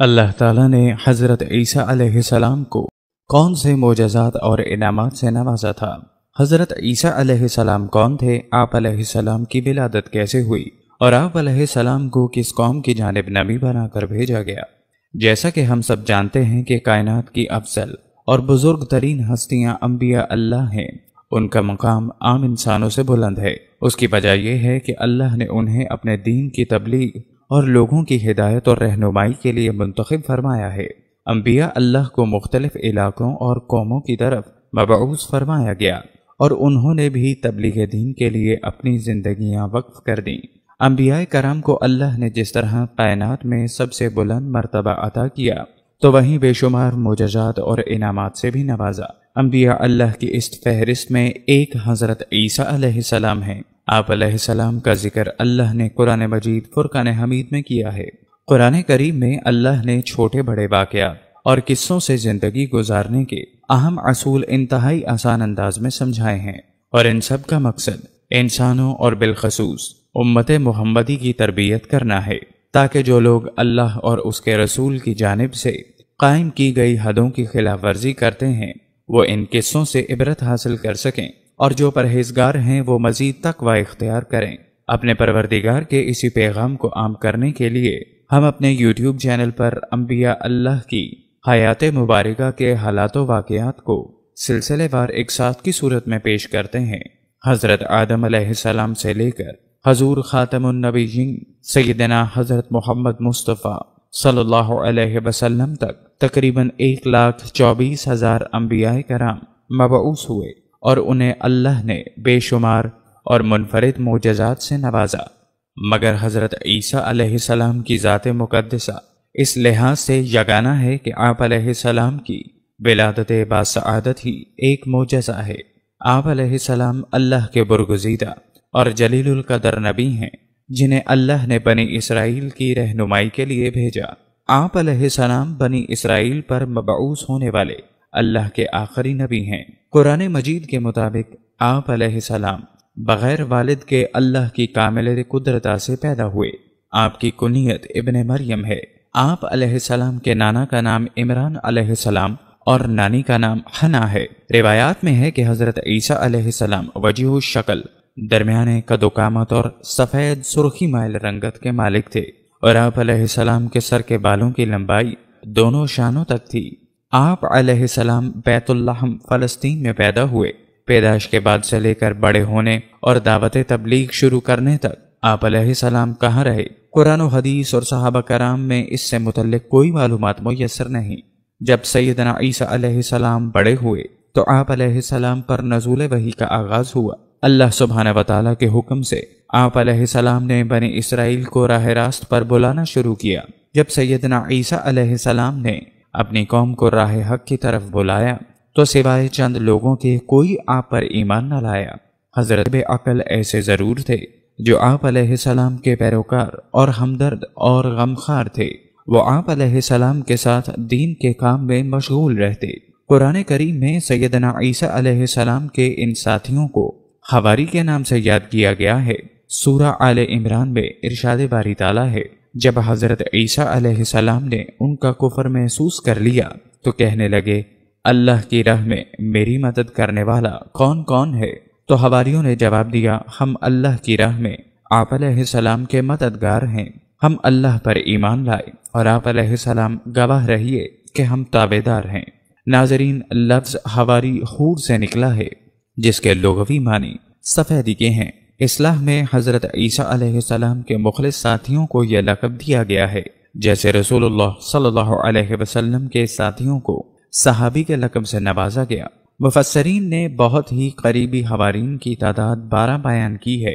اللہ تعالیٰ نے حضرت عیسیٰ علیہ السلام کو کون سے معجزات اور انعامات سے نوازا تھا؟ حضرت عیسیٰ علیہ السلام کون تھے؟ آپ علیہ السلام کی ولادت کیسے ہوئی؟ اور آپ علیہ السلام کو کس قوم کی جانب نبی بنا کر بھیجا گیا؟ جیسا کہ ہم سب جانتے ہیں کہ کائنات کی افضل اور بزرگ ترین ہستیاں انبیاء اللہ ہیں۔ ان کا مقام عام انسانوں سے بلند ہے۔ اس کی وجہ یہ ہے کہ اللہ نے انہیں اپنے دین کی تبلیغ اور لوگوں کی ہدایت اور رہنمائی کے لیے منتخب فرمایا ہے۔ انبیاء اللہ کو مختلف علاقوں اور قوموں کی طرف مبعوث فرمایا گیا اور انہوں نے بھی تبلیغ دین کے لیے اپنی زندگیاں وقف کر دیں۔ انبیاء کرام کو اللہ نے جس طرح کائنات میں سب سے بلند مرتبہ عطا کیا تو وہیں بے شمار معجزات اور انعامات سے بھی نوازا۔ انبیاء اللہ کی اس فہرست میں ایک حضرت عیسیٰ علیہ السلام ہیں۔ آپ علیہ السلام کا ذکر اللہ نے قرآن مجید فرقان حمید میں کیا ہے۔ قرآن کریم میں اللہ نے چھوٹے بڑے واقعات اور قصوں سے زندگی گزارنے کے اہم اصول انتہائی آسان انداز میں سمجھائے ہیں، اور ان سب کا مقصد انسانوں اور بالخصوص امت محمدی کی تربیت کرنا ہے، تاکہ جو لوگ اللہ اور اس کے رسول کی جانب سے قائم کی گئی حدوں کی خلاف ورزی کرتے ہیں وہ ان قصوں سے عبرت حاصل کر سکیں، اور جو پرہیزگار ہیں وہ مزید تقوی اختیار کریں۔ اپنے پروردگار کے اسی پیغام کو عام کرنے کے لیے ہم اپنے یوٹیوب چینل پر انبیاء اللہ کی حیات مبارکہ کے حالات و واقعات کو سلسلے وار ایک ساتھ کی صورت میں پیش کرتے ہیں۔ حضرت آدم علیہ السلام سے لے کر حضور خاتم النبیین سیدنا حضرت محمد مصطفیٰ صلی اللہ علیہ وسلم تک تقریباً 1,24,000 انبیاء کرام مبعوث ہوئے، اور انہیں اللہ نے بے شمار اور منفرد معجزات سے نوازا، مگر حضرت عیسیٰ علیہ السلام کی ذات مقدسہ اس لحاظ سے یگانہ ہے کہ آپ علیہ السلام کی ولادت باسعادت ہی ایک معجزہ ہے۔ آپ علیہ السلام اللہ کے برگزیدہ اور جلیل القدر نبی ہیں، جنہیں اللہ نے بنی اسرائیل کی رہنمائی کے لیے بھیجا۔ آپ علیہ السلام بنی اسرائیل پر مبعوث ہونے والے اللہ کے آخری نبی ہیں۔ قرآن مجید کے مطابق آپ علیہ السلام بغیر والد کے اللہ کی کامل قدرتہ سے پیدا ہوئے۔ آپ کی کنیت ابن مریم ہے۔ آپ علیہ السلام کے نانا کا نام عمران علیہ السلام اور نانی کا نام حنا ہے۔ روایات میں ہے کہ حضرت عیسیٰ علیہ السلام وجیح الشکل، درمیانے قد و قامت اور سفید سرخی مائل رنگت کے مالک تھے، اور آپ علیہ السلام کے سر کے بالوں کی لمبائی دونوں شانوں تک تھی۔ آپ علیہ السلام بیت اللحم فلسطین میں پیدا ہوئے۔ پیدائش کے بعد سے لے کر بڑے ہونے اور دعوت تبلیغ شروع کرنے تک آپ علیہ السلام کہاں رہے؟ قرآن و حدیث اور صحابہ کرام میں اس سے متعلق کوئی معلومات میسر نہیں۔ جب سیدنا عیسیٰ علیہ السلام بڑے ہوئے تو آپ علیہ السلام پر نزول وحی کا آغاز ہوا۔ اللہ سبحانہ وتعالی کے حکم سے آپ علیہ السلام نے بنی اسرائیل کو راہ راست پر بلانا شروع کیا۔ جب سیدنا عیسیٰ علیہ السلام نے اپنی قوم کو راہ حق کی طرف بلایا تو سوائے چند لوگوں کے کوئی آپ پر ایمان نہ لایا۔ حضرت بے عقل ایسے ضرور تھے جو آپ علیہ السلام کے پیروکار اور ہمدرد اور غمخوار تھے، وہ آپ علیہ السلام کے ساتھ دین کے کام میں مشغول رہتے۔ قرآن کریم میں سیدنا عیسیٰ علیہ السلام کے ان ساتھیوں کو حواری کے نام سے یاد کیا گیا ہے۔ سورہ آل عمران میں ارشاد باری تعالیٰ ہے، جب حضرت عیسیٰ علیہ السلام نے ان کا کفر محسوس کر لیا تو کہنے لگے، اللہ کی راہ میں میری مدد کرنے والا کون کون ہے؟ تو حواریوں نے جواب دیا، ہم اللہ کی راہ میں آپ علیہ السلام کے مددگار ہیں، ہم اللہ پر ایمان لائے اور آپ علیہ السلام گواہ رہیے کہ ہم تابعدار ہیں۔ ناظرین، لفظ حواری حور سے نکلا ہے، جس کے لغوی معنی سفیدی کے ہیں۔ اصطلاح میں حضرت عیسیٰ علیہ السلام کے مخلص ساتھیوں کو یہ لقب دیا گیا ہے، جیسے رسول اللہ صلی اللہ علیہ وسلم کے ساتھیوں کو صحابی کے لقب سے نوازا گیا۔ مفسرین نے بہت ہی قریبی حوارین کی تعداد 12 بیان کی ہے۔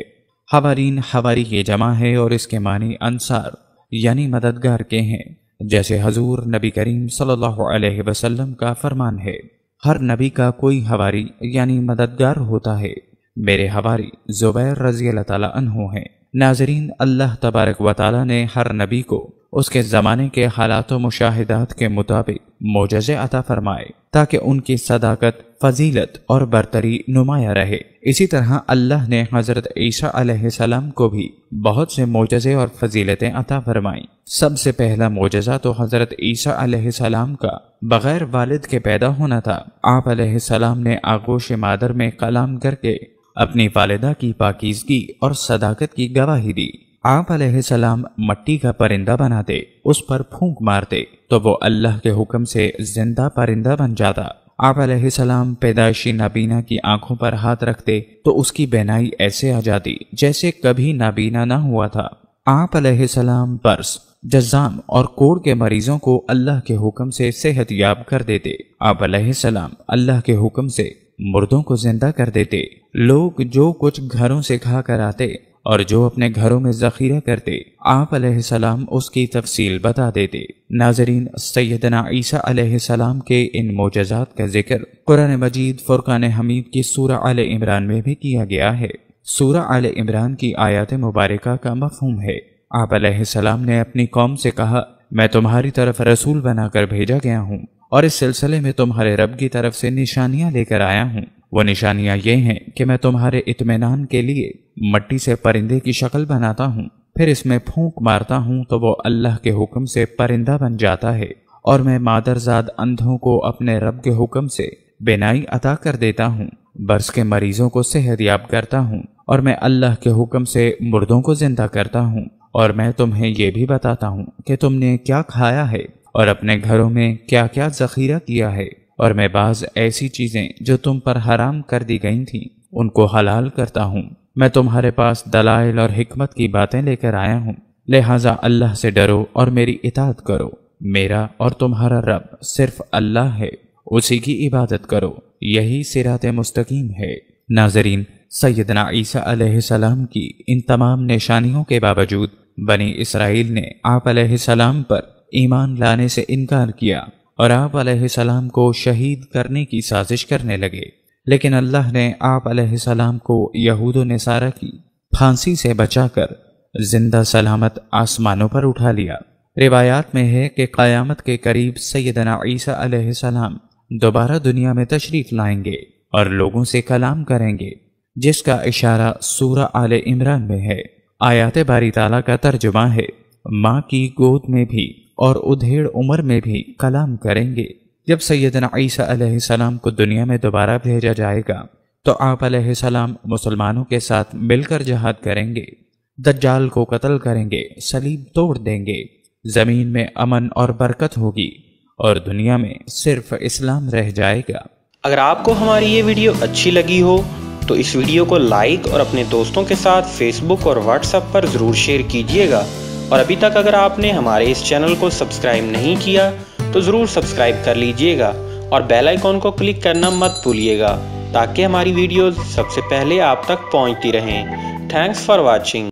حوارین حواری کی جمع ہے اور اس کے معنی انصار یعنی مددگار کے ہیں، جیسے حضور نبی کریم صلی اللہ علیہ وسلم کا فرمان ہے، ہر نبی کا کوئی حواری یعنی مددگار ہوتا ہے۔ میرے حواری زبیر رضی اللہ تعالیٰ عنہ ہیں۔ ناظرین، اللہ تبارک و تعالی نے ہر نبی کو اس کے زمانے کے حالات و مشاہدات کے مطابق معجزے عطا فرمائے تاکہ ان کی صداقت، فضیلت اور برتری نمایاں رہے۔ اسی طرح اللہ نے حضرت عیسیٰ علیہ السلام کو بھی بہت سے معجزے اور فضیلتیں عطا فرمائیں۔ سب سے پہلا معجزہ تو حضرت عیسیٰ علیہ السلام کا بغیر والد کے پیدا ہونا تھا۔ آپ علیہ السلام نے آغوش مادر میں کلام کر کے اپنی والدہ کی پاکیزگی اور صداقت کی گواہی دی۔ آپ علیہ السلام مٹی کا پرندہ بناتے، اس پر پھونک مارتے تو وہ اللہ کے حکم سے زندہ پرندہ بن جاتا۔ آپ علیہ السلام پیدائشی نابینا کی آنکھوں پر ہاتھ رکھتے تو اس کی بینائی ایسے آ جاتی جیسے کبھی نابینا نہ ہوا تھا۔ آپ علیہ السلام برس، جزام اور کوڑ کے مریضوں کو اللہ کے حکم سے صحت یاب کر دیتے۔ آپ علیہ السلام اللہ کے حکم سے مردوں کو زندہ کر دیتے۔ لوگ جو کچھ گھروں سے کھا کر آتے اور جو اپنے گھروں میں ذخیرہ کرتے، آپ علیہ السلام اس کی تفصیل بتا دیتے۔ ناظرین، سیدنا عیسیٰ علیہ السلام کے ان معجزات کا ذکر قرآن مجید فرقان حمید کی سورہ آل عمران میں بھی کیا گیا ہے۔ سورہ آل عمران کی آیات مبارکہ کا مفہوم ہے، آپ علیہ السلام نے اپنی قوم سے کہا، میں تمہاری طرف رسول بنا کر بھیجا گیا ہوں اور اس سلسلے میں تمہارے رب کی طرف سے نشانیاں لے کر آیا ہوں۔ وہ نشانیاں یہ ہیں کہ میں تمہارے اطمینان کے لیے مٹی سے پرندے کی شکل بناتا ہوں، پھر اس میں پھونک مارتا ہوں تو وہ اللہ کے حکم سے پرندہ بن جاتا ہے، اور میں مادرزاد اندھوں کو اپنے رب کے حکم سے بینائی عطا کر دیتا ہوں، برس کے مریضوں کو صحت یاب کرتا ہوں، اور میں اللہ کے حکم سے مردوں کو زندہ کرتا ہوں، اور میں تمہیں یہ بھی بتاتا ہوں کہ تم نے کیا کھایا ہے اور اپنے گھروں میں کیا کیا ذخیرہ کیا ہے، اور میں بعض ایسی چیزیں جو تم پر حرام کر دی گئی تھیں ان کو حلال کرتا ہوں۔ میں تمہارے پاس دلائل اور حکمت کی باتیں لے کر آیا ہوں، لہٰذا اللہ سے ڈرو اور میری اطاعت کرو۔ میرا اور تمہارا رب صرف اللہ ہے، اسی کی عبادت کرو، یہی صراط مستقیم ہے۔ ناظرین، سیدنا عیسیٰ علیہ السلام کی ان تمام نشانیوں کے باوجود بنی اسرائیل نے آپ علیہ السلام پر ایمان لانے سے انکار کیا اور آپ علیہ السلام کو شہید کرنے کی سازش کرنے لگے، لیکن اللہ نے آپ علیہ السلام کو یہود و نصارہ کی پھانسی سے بچا کر زندہ سلامت آسمانوں پر اٹھا لیا۔ روایات میں ہے کہ قیامت کے قریب سیدنا عیسیٰ علیہ السلام دوبارہ دنیا میں تشریف لائیں گے اور لوگوں سے کلام کریں گے، جس کا اشارہ سورہ آل عمران میں ہے۔ آیات باری تعالیٰ کا ترجمہ ہے، ماں کی گود میں بھی اور ادھیڑ عمر میں بھی کلام کریں گے۔ جب سیدنا عیسیٰ علیہ السلام کو دنیا میں دوبارہ بھیجا جائے گا تو آپ علیہ السلام مسلمانوں کے ساتھ مل کر جہاد کریں گے، دجال کو قتل کریں گے، صلیب توڑ دیں گے، زمین میں امن اور برکت ہوگی اور دنیا میں صرف اسلام رہ جائے گا۔ اگر آپ کو ہماری یہ ویڈیو اچھی لگی ہو تو اس ویڈیو کو لائک اور اپنے دوستوں کے ساتھ فیس بک اور واٹس ایپ پر ضرور شیئر کیجیے گا، اور ابھی تک اگر آپ نے ہمارے اس چینل کو سبسکرائب نہیں کیا تو ضرور سبسکرائب کر لیجیے گا اور بیل آئیکن کو کلک کرنا مت بھولیے گا تاکہ ہماری ویڈیوز سب سے پہلے آپ تک پہنچتی رہیں۔ Thanks for watching.